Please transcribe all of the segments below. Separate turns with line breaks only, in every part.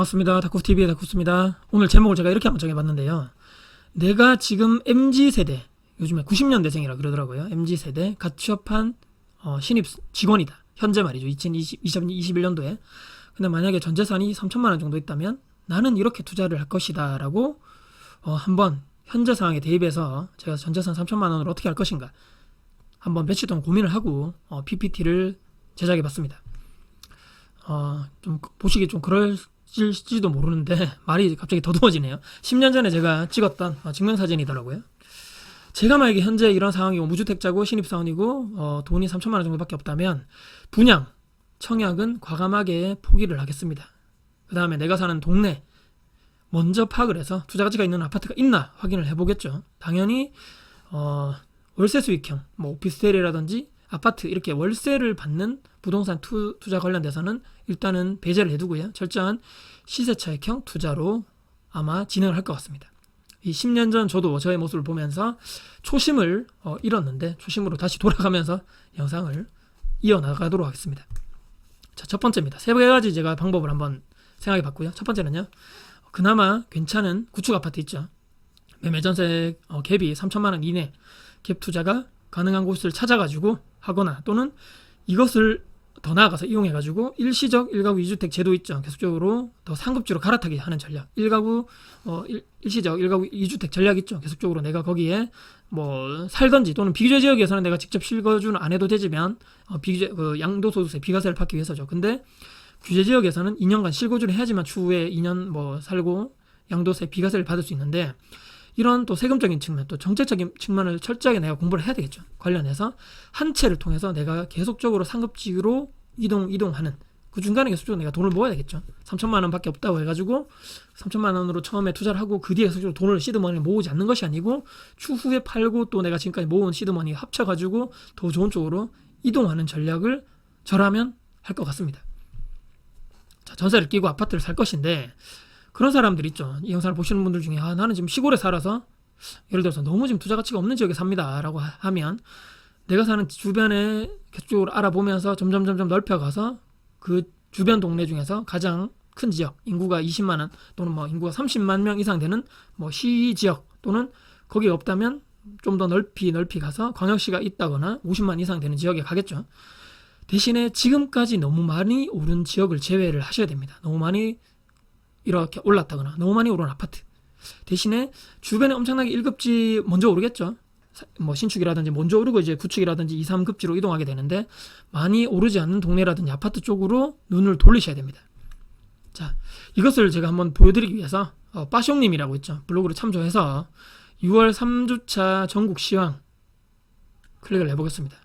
반갑습니다. 다쿠TV의 다쿠스입니다. 오늘 제목을 제가 이렇게 한번 정해봤는데요. 내가 지금 MZ세대, 요즘에 90년대생이라 그러더라고요. MZ세대 갓 취업한 신입 직원이다. 현재 말이죠. 2021년도에. 근데 만약에 전재산이 3천만 원 정도 있다면 나는 이렇게 투자를 할 것이다 라고 한번 현재 상황에 대입해서 제가 전재산 3천만 원으로 어떻게 할 것인가 한번 며칠 동안 고민을 하고 PPT를 제작해봤습니다. 좀 보시기 좀 그럴지도 모르는데 말이 갑자기 더듬어지네요. 10년 전에 제가 찍었던 증명사진이더라고요. 제가 만약에 현재 이런 상황이고 무주택자고 신입사원이고 돈이 3천만 원 정도밖에 없다면 분양, 청약은 과감하게 포기를 하겠습니다. 그 다음에 내가 사는 동네 먼저 파악을 해서 투자가치가 있는 아파트가 있나 확인을 해보겠죠. 당연히 월세 수익형, 오피스텔이라든지 아파트 이렇게 월세를 받는 부동산 투자 관련돼서는 일단은 배제를 해두고요. 철저한 시세차익형 투자로 아마 진행을 할 것 같습니다. 이 10년 전 저도 저의 모습을 보면서 초심을 잃었는데 초심으로 다시 돌아가면서 영상을 이어나가도록 하겠습니다. 자, 첫 번째입니다. 세 가지 제가 방법을 한번 생각해 봤고요. 첫 번째는요. 그나마 괜찮은 구축 아파트 있죠. 매매 전세 갭이 3천만 원 이내 갭 투자가 가능한 곳을 찾아가지고 하거나 또는 이것을 더 나아가서 이용해가지고 일시적 1가구 2주택 제도 있죠. 계속적으로 더 상급지로 갈아타기 하는 전략. 일시적 1가구 2주택 전략 있죠. 계속적으로 내가 거기에 살던지 또는 비규제 지역에서는 내가 직접 실거주는 안 해도 되지만 양도소득세 비과세를 받기 위해서죠. 근데 규제 지역에서는 2년간 실거주를 해야지만 추후에 2년 살고 양도세 비과세를 받을 수 있는데 이런 또 세금적인 측면, 또 정책적인 측면을 철저하게 내가 공부를 해야 되겠죠. 관련해서 한 채를 통해서 내가 계속적으로 상급지로 이동하는 그 중간에 계속적으로 내가 돈을 모아야 되겠죠. 3천만 원밖에 없다고 해가지고 3천만 원으로 처음에 투자를 하고 그 뒤에 계속적으로 돈을 시드머니를 모으지 않는 것이 아니고 추후에 팔고 또 내가 지금까지 모은 시드머니 합쳐가지고 더 좋은 쪽으로 이동하는 전략을 저라면 할 것 같습니다. 자, 전세를 끼고 아파트를 살 것인데 그런 사람들 있죠. 이 영상을 보시는 분들 중에 나는 지금 시골에 살아서 예를 들어서 너무 지금 투자 가치가 없는 지역에 삽니다 라고 하면 내가 사는 주변에 계속적으로 알아보면서 점점 넓혀가서 그 주변 동네 중에서 가장 큰 지역 인구가 20만원 또는 인구가 30만 명 이상 되는 시 지역 또는 거기 없다면 좀 더 넓히 가서 광역시가 있다거나 50만 이상 되는 지역에 가겠죠. 대신에 지금까지 너무 많이 오른 지역을 제외를 하셔야 됩니다. 너무 많이 이렇게 올랐다거나 너무 많이 오른 아파트 대신에 주변에 엄청나게 1급지 먼저 오르겠죠. 신축이라든지 먼저 오르고 이제 구축이라든지 2, 3급지로 이동하게 되는데 많이 오르지 않는 동네라든지 아파트 쪽으로 눈을 돌리셔야 됩니다. 자, 이것을 제가 한번 보여드리기 위해서 빠숑님이라고 있죠. 블로그를 참조해서 6월 3주차 전국 시황 클릭을 해보겠습니다.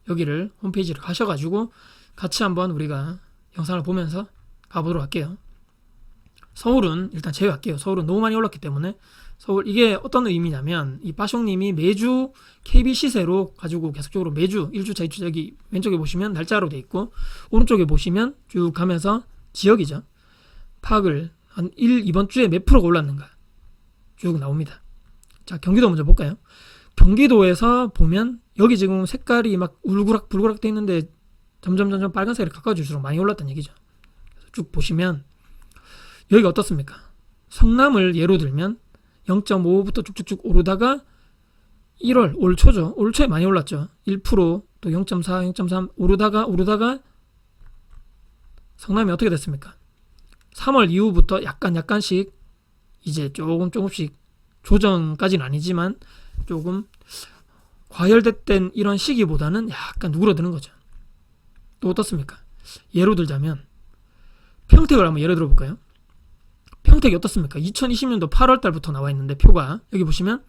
여기를 홈페이지를 가셔가지고 같이 한번 우리가 영상을 보면서 가보도록 할게요. 서울은 일단 제외할게요. 서울은 너무 많이 올랐기 때문에 서울 이게 어떤 의미냐면 이 빠숑님이 매주 KB 시세로 가지고 계속적으로 매주 1주차 2주차 여기 왼쪽에 보시면 날짜로 돼 있고 오른쪽에 보시면 쭉 가면서 지역이죠. 파악을 한 2번 주에 몇 프로가 올랐는가 쭉 나옵니다. 자, 경기도 먼저 볼까요? 경기도에서 보면 여기 지금 색깔이 막 울그락 돼 있는데 점점 빨간색이 가까워질수록 많이 올랐다는 얘기죠. 그래서 쭉 보시면 여기가 어떻습니까? 성남을 예로 들면 0.5부터 쭉쭉쭉 오르다가 1월 올 초죠. 올 초에 많이 올랐죠. 1% 또 0.4, 0.3 오르다가 성남이 어떻게 됐습니까? 3월 이후부터 약간씩 이제 조금씩 조정까지는 아니지만 조금 과열됐던 이런 시기보다는 약간 누그러드는 거죠. 또 어떻습니까? 예로 들자면 평택을 한번 예를 들어볼까요? 평택이 어떻습니까? 2020년도 8월 달부터 나와 있는데 표가 여기 보시면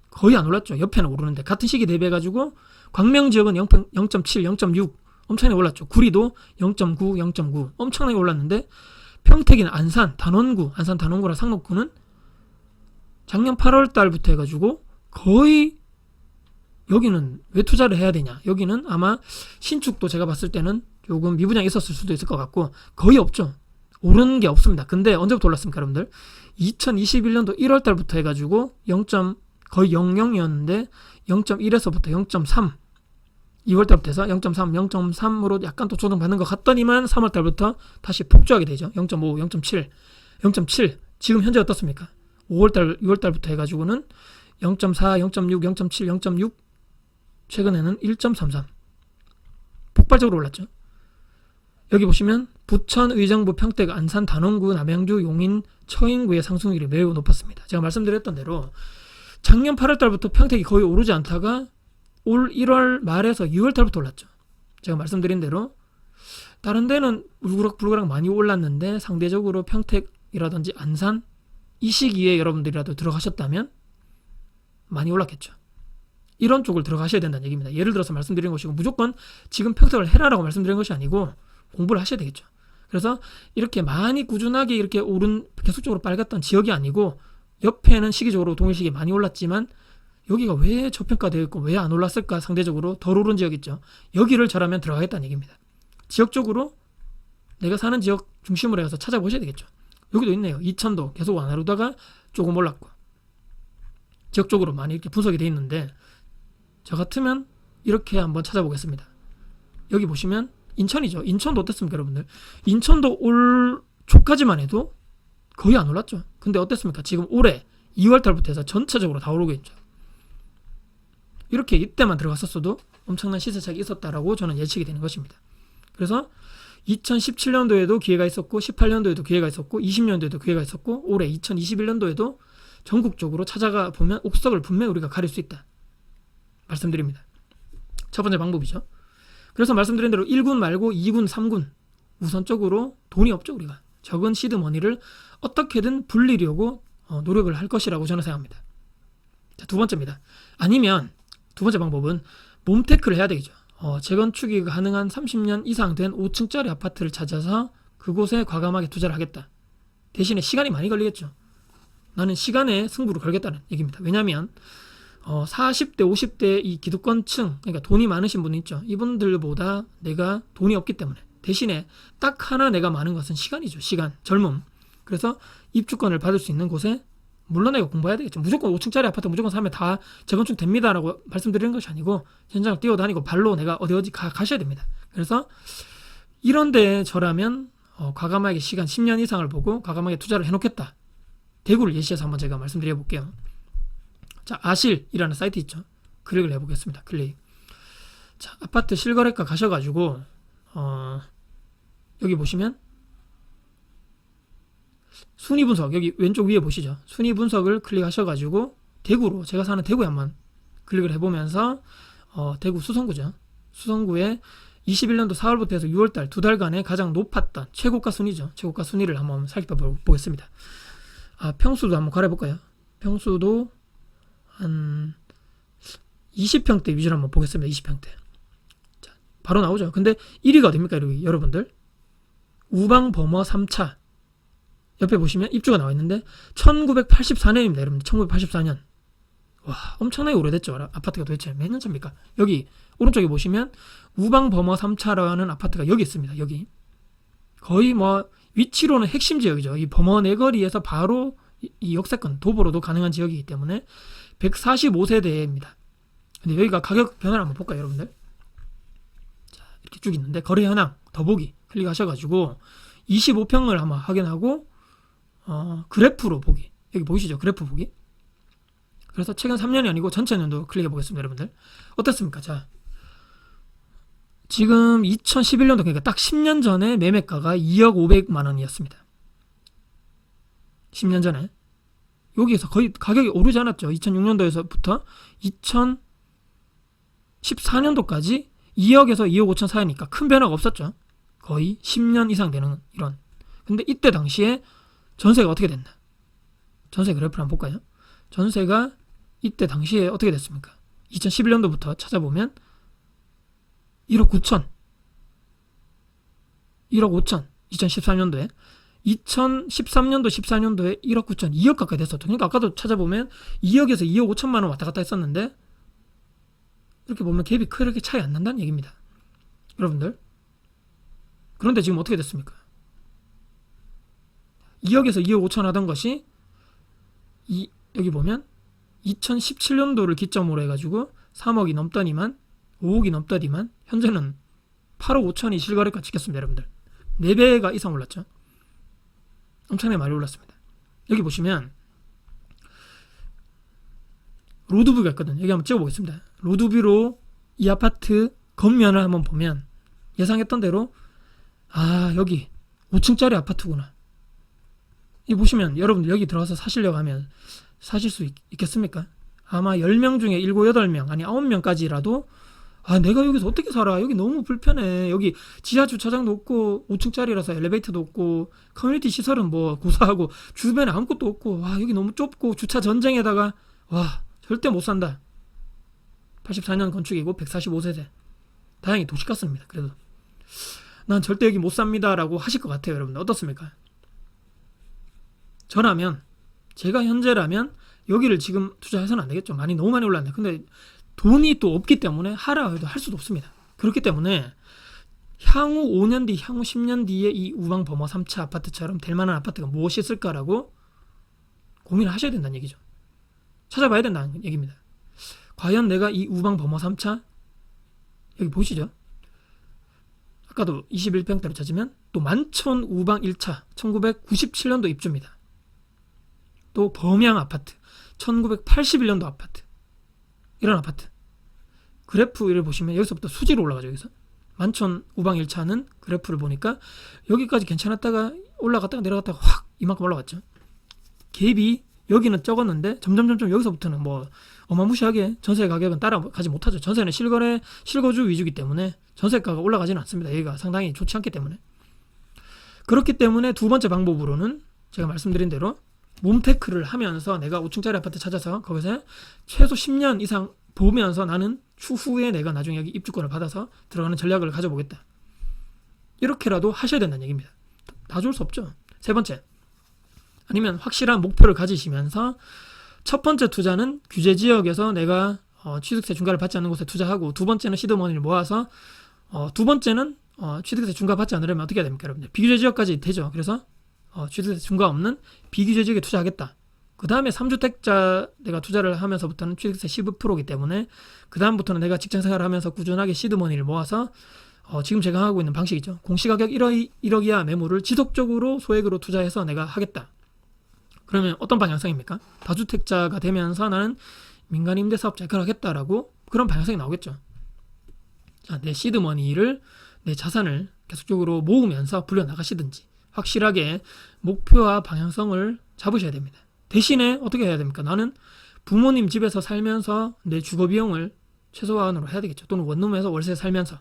거의 안 올랐죠. 옆에는 오르는데 같은 시기 대비해가지고 광명 지역은 0.7, 0.6 엄청나게 올랐죠. 구리도 0.9, 0.9 엄청나게 올랐는데 평택이나 안산 단원구랑 상록구는 작년 8월 달부터 해가지고 거의 여기는 왜 투자를 해야 되냐? 여기는 아마 신축도 제가 봤을 때는 조금 미분양이 있었을 수도 있을 것 같고 거의 없죠. 오른 게 없습니다. 근데 언제부터 올랐습니까, 여러분들? 2021년도 1월 달부터 해가지고 거의 0.0이었는데 0.1에서부터 0.3 2월달부터 해서 0.3, 0.3으로 약간 또 조정받는 것 같더니만 3월달부터 다시 폭주하게 되죠. 0.5, 0.7, 0.7. 지금 현재 어떻습니까? 5월달, 6월달부터 해가지고는 0.4, 0.6, 0.7, 0.6, 최근에는 1.33. 폭발적으로 올랐죠. 여기 보시면 부천, 의정부, 평택, 안산, 단원구, 남양주, 용인, 처인구의 상승률이 매우 높았습니다. 제가 말씀드렸던 대로 작년 8월달부터 평택이 거의 오르지 않다가 올 1월 말에서 2월달부터 올랐죠. 제가 말씀드린 대로 다른 데는 울그락불그락 많이 올랐는데 상대적으로 평택이라든지 안산 이 시기에 여러분들이라도 들어가셨다면 많이 올랐겠죠. 이런 쪽을 들어가셔야 된다는 얘기입니다. 예를 들어서 말씀드린 것이고 무조건 지금 평택을 해라라고 말씀드린 것이 아니고 공부를 하셔야 되겠죠. 그래서 이렇게 많이 꾸준하게 이렇게 오른 계속적으로 빨갛던 지역이 아니고 옆에는 시기적으로 동일시기에 많이 올랐지만 여기가 왜 저평가되어 있고 왜 안 올랐을까 상대적으로 덜 오른 지역 있죠. 여기를 저라면 들어가겠다는 얘기입니다. 지역적으로 내가 사는 지역 중심으로 해서 찾아보셔야 되겠죠. 여기도 있네요. 이천도 계속 안 오르다가 조금 올랐고 지역적으로 많이 이렇게 분석이 되어 있는데 저 같으면 이렇게 한번 찾아보겠습니다. 여기 보시면 인천이죠. 인천도 어땠습니까 여러분들? 인천도 올 초까지만 해도 거의 안 올랐죠. 근데 어땠습니까? 지금 올해 2월달부터 해서 전체적으로 다 오르고 있죠. 이렇게 이때만 들어갔었어도 엄청난 시세차익이 있었다라고 저는 예측이 되는 것입니다. 그래서 2017년도에도 기회가 있었고 18년도에도 기회가 있었고 20년도에도 기회가 있었고 올해 2021년도에도 전국적으로 찾아가 보면 옥석을 분명히 우리가 가릴 수 있다. 말씀드립니다. 첫 번째 방법이죠. 그래서 말씀드린 대로 1군 말고 2군, 3군 우선적으로 돈이 없죠. 우리가 적은 시드머니를 어떻게든 불리려고 노력을 할 것이라고 저는 생각합니다. 자, 두 번째입니다. 아니면 두 번째 방법은 몸테크를 해야 되겠죠. 재건축이 가능한 30년 이상 된 5층짜리 아파트를 찾아서 그곳에 과감하게 투자를 하겠다. 대신에 시간이 많이 걸리겠죠. 나는 시간에 승부를 걸겠다는 얘기입니다. 왜냐하면 40대, 50대 이 기득권층, 그러니까 돈이 많으신 분 있죠. 이분들보다 내가 돈이 없기 때문에 대신에 딱 하나 내가 많은 것은 시간이죠. 시간, 젊음. 그래서 입주권을 받을 수 있는 곳에 물론 내가 공부해야 되겠죠. 무조건 5층짜리 아파트 무조건 사면 다 재건축 됩니다라고 말씀드리는 것이 아니고 현장을 뛰어다니고 발로 내가 어디 가셔야 됩니다. 그래서 이런 데에 저라면 과감하게 시간 10년 이상을 보고 과감하게 투자를 해놓겠다. 대구를 예시해서 한번 제가 말씀드려 볼게요. 자, 아실이라는 사이트 있죠. 클릭을 해보겠습니다. 클릭. 자, 아파트 실거래가 가셔가지고 여기 보시면 순위 분석 여기 왼쪽 위에 보시죠. 순위 분석을 클릭하셔가지고 대구로 제가 사는 대구에 한번 클릭을 해보면서 대구 수성구죠. 수성구에 21년도 4월부터 해서 6월달 두 달간에 가장 높았던 최고가 순위죠. 최고가 순위를 한번 살펴보겠습니다. 평수도 한번 가려볼까요? 평수도 한 20평대 위주로 한번 보겠습니다. 20평대. 자, 바로 나오죠. 근데 1위가 어딥니까? 여러분들 우방범어 3차 옆에 보시면 입주가 나와 있는데 1984년입니다. 여러분 1984년. 와, 엄청나게 오래됐죠. 아파트가 도대체 몇 년 차입니까? 여기 오른쪽에 보시면 우방범어 3차라는 아파트가 여기 있습니다. 여기 거의 위치로는 핵심 지역이죠. 이 범어 내거리에서 바로 이 역세권 도보로도 가능한 지역이기 때문에 145세대입니다. 근데 여기가 가격 변화를 한번 볼까요, 여러분들? 자, 이렇게 쭉 있는데 거래 현황 더보기 클릭하셔가지고 25평을 한번 확인하고 그래프로 보기. 여기 보이시죠? 그래프 보기. 그래서 최근 3년이 아니고 전체 년도 클릭해 보겠습니다, 여러분들. 어떻습니까? 자, 지금 2011년도 그러니까 딱 10년 전에 매매가가 2억 500만 원이었습니다. 10년 전에. 여기에서 거의 가격이 오르지 않았죠. 2006년도에서부터 2014년도까지 2억에서 2억 5천 사이니까 큰 변화가 없었죠. 거의 10년 이상 되는 이런. 근데 이때 당시에 전세가 어떻게 됐나? 전세 그래프를 한번 볼까요? 전세가 이때 당시에 어떻게 됐습니까? 2011년도부터 찾아보면 1억 9천 1억 5천 2014년도에 2013년도 14년도에 1억 9천 2억 가까이 됐었죠. 그러니까 아까도 찾아보면 2억에서 2억 5천만 원 왔다 갔다 했었는데 이렇게 보면 갭이 그렇게 차이 안 난다는 얘기입니다. 여러분들. 그런데 지금 어떻게 됐습니까? 2억에서 2억 5천 하던 것이 여기 보면 2017년도를 기점으로 해가지고 3억이 넘더니만 5억이 넘다디만 현재는 8억 5천이 실거래가 찍혔습니다. 여러분들 4배가 이상 올랐죠. 엄청나게 많이 올랐습니다. 여기 보시면 로드뷰가 있거든요. 여기 한번 찍어보겠습니다. 로드뷰로 이 아파트 겉면을 한번 보면 예상했던 대로 여기 5층짜리 아파트구나. 이 보시면 여러분들 여기 들어가서 사시려고 하면 사실 수 있겠습니까? 아마 10명 중에 7, 8명 아니 9명까지라도 내가 여기서 어떻게 살아? 여기 너무 불편해. 여기 지하 주차장도 없고 5층짜리라서 엘리베이터도 없고 커뮤니티 시설은 뭐 고사하고 주변에 아무것도 없고 여기 너무 좁고 주차 전쟁에다가 절대 못 산다. 84년 건축이고 145세대. 다행히 도시가스입니다. 그래도 난 절대 여기 못 삽니다 라고 하실 것 같아요. 여러분들 어떻습니까? 저라면 제가 현재라면 여기를 지금 투자해서는 안 되겠죠. 너무 많이 올랐네. 근데 돈이 또 없기 때문에 하라 해도 할 수도 없습니다. 그렇기 때문에 향후 5년 뒤, 향후 10년 뒤에 이 우방범어 3차 아파트처럼 될 만한 아파트가 무엇이 있을까라고 고민을 하셔야 된다는 얘기죠. 찾아봐야 된다는 얘기입니다. 과연 내가 이 우방범어 3차 여기 보시죠. 아까도 21평대로 찾으면 또 만촌 우방 1차 1997년도 입주입니다. 또 범양 아파트 1981년도 아파트 이런 아파트 그래프를 보시면 여기서부터 수지로 올라가죠. 여기서 만촌 우방 1차는 그래프를 보니까 여기까지 괜찮았다가 올라갔다가 내려갔다가 확 이만큼 올라갔죠. 갭이 여기는 적었는데 점점 여기서부터는 뭐 어마무시하게 전세 가격은 따라가지 못하죠. 전세는 실거주 위주이기 때문에 전세가가 올라가지는 않습니다. 여기가 상당히 좋지 않기 때문에. 그렇기 때문에 두 번째 방법으로는 제가 말씀드린 대로 몸테크를 하면서 내가 5층짜리 아파트 찾아서 거기서 최소 10년 이상 보면서 나는 추후에 내가 나중에 여기 입주권을 받아서 들어가는 전략을 가져보겠다. 이렇게라도 하셔야 된다는 얘기입니다. 다 좋을 수 없죠. 세 번째, 아니면 확실한 목표를 가지시면서 첫 번째 투자는 규제 지역에서 내가 취득세 중과를 받지 않는 곳에 투자하고, 두 번째는 시드머니를 모아서 두 번째는 취득세 중과 받지 않으려면 어떻게 해야 됩니까, 여러분들? 비규제 지역까지 되죠. 그래서 취득세 중과 없는 비규제 지역에 투자하겠다. 그 다음에 3주택자 내가 투자를 하면서부터는 취득세 15%이기 때문에 그 다음부터는 내가 직장생활을 하면서 꾸준하게 시드머니를 모아서 지금 제가 하고 있는 방식이죠. 공시가격 1억 이하 매물을 지속적으로 소액으로 투자해서 내가 하겠다. 그러면 어떤 방향성입니까? 다주택자가 되면서 나는 민간 임대사업자에 하겠다라고 그런 방향성이 나오겠죠. 자, 내 시드머니를, 내 자산을 계속적으로 모으면서 불려나가시든지 확실하게 목표와 방향성을 잡으셔야 됩니다. 대신에 어떻게 해야 됩니까? 나는 부모님 집에서 살면서 내 주거비용을 최소한으로 해야 되겠죠. 또는 원룸에서 월세 살면서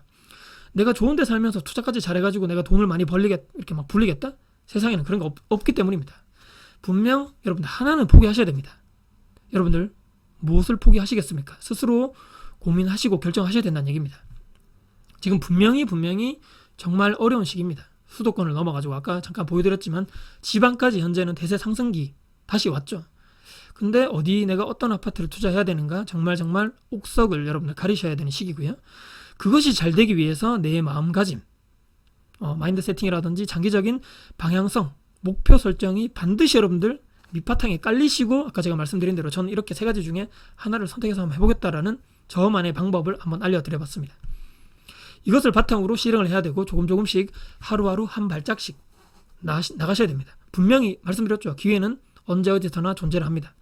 내가 좋은 데 살면서 투자까지 잘해가지고 내가 돈을 많이 이렇게 막 불리겠다? 세상에는 그런 거 없기 때문입니다. 분명 여러분들 하나는 포기하셔야 됩니다. 여러분들 무엇을 포기하시겠습니까? 스스로 고민하시고 결정하셔야 된다는 얘기입니다. 지금 분명히 정말 어려운 시기입니다. 수도권을 넘어가지고 아까 잠깐 보여드렸지만 지방까지 현재는 대세 상승기 다시 왔죠. 근데 어디 내가 어떤 아파트를 투자해야 되는가 정말 옥석을 여러분들 가리셔야 되는 시기고요. 그것이 잘 되기 위해서 내 마음가짐, 마인드 세팅이라든지 장기적인 방향성, 목표 설정이 반드시 여러분들 밑바탕에 깔리시고, 아까 제가 말씀드린 대로 저는 이렇게 세 가지 중에 하나를 선택해서 한번 해보겠다라는 저만의 방법을 한번 알려드려봤습니다. 이것을 바탕으로 실행을 해야 되고 조금씩 하루하루 한 발짝씩 나가셔야 됩니다. 분명히 말씀드렸죠. 기회는 언제 어디서나 존재를 합니다.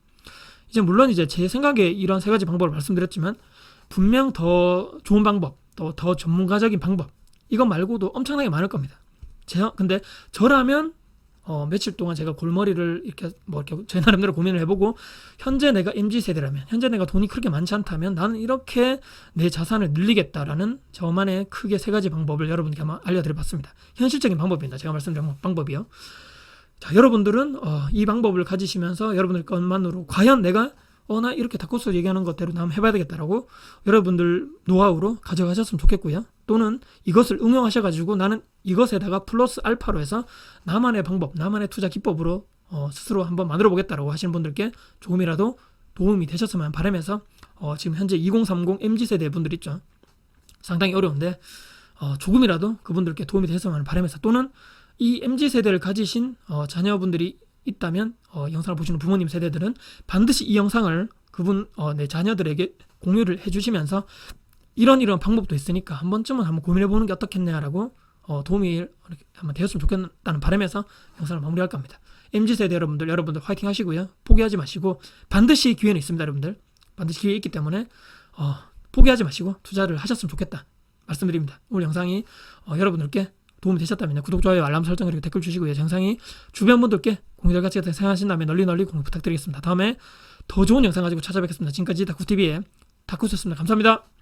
이제 물론 이제 제 생각에 이런 세 가지 방법을 말씀드렸지만 분명 더 좋은 방법, 또 더 전문가적인 방법, 이것 말고도 엄청나게 많을 겁니다. 근데 저라면 며칠 동안 제가 골머리를 이렇게 제 나름대로 고민을 해보고, 현재 내가 MZ세대라면, 현재 내가 돈이 그렇게 많지 않다면 나는 이렇게 내 자산을 늘리겠다라는 저만의 크게 세 가지 방법을 여러분께 한번 알려드려봤습니다. 현실적인 방법입니다. 제가 말씀드린 방법이요. 자, 여러분들은 이 방법을 가지시면서 여러분들 것만으로 과연 내가 나 이렇게 닭고수 얘기하는 것대로 나 한번 해봐야 되겠다라고 여러분들 노하우로 가져가셨으면 좋겠고요. 또는 이것을 응용하셔가지고 나는 이것에다가 플러스 알파로 해서 나만의 방법, 나만의 투자 기법으로 스스로 한번 만들어 보겠다라고 하시는 분들께 조금이라도 도움이 되셨으면 바라면서 지금 현재 2030 MZ세대 분들 있죠. 상당히 어려운데 조금이라도 그분들께 도움이 되셨으면 바라면서, 또는 이 MZ세대를 가지신 자녀분들이 있다면 영상을 보시는 부모님 세대들은 반드시 이 영상을 내 자녀들에게 공유를 해주시면서 이런 방법도 있으니까 한 번쯤은 한번 고민해보는 게 어떻겠냐라고 도움이 한번 되었으면 좋겠다는 바람에서 영상을 마무리할까 합니다. MZ세대 여러분들 화이팅 하시고요. 포기하지 마시고 반드시 기회는 있습니다. 여러분들 반드시 기회 있기 때문에 포기하지 마시고 투자를 하셨으면 좋겠다 말씀드립니다. 오늘 영상이 여러분들께 도움이 되셨다면 구독, 좋아요, 알람 설정 그리고 댓글 주시고요. 영상이 주변 분들께 공유될 가치가 생각하신다면 널리 공유 부탁드리겠습니다. 다음에 더 좋은 영상 가지고 찾아뵙겠습니다. 지금까지 다쿠TV의 다쿠였습니다. 감사합니다.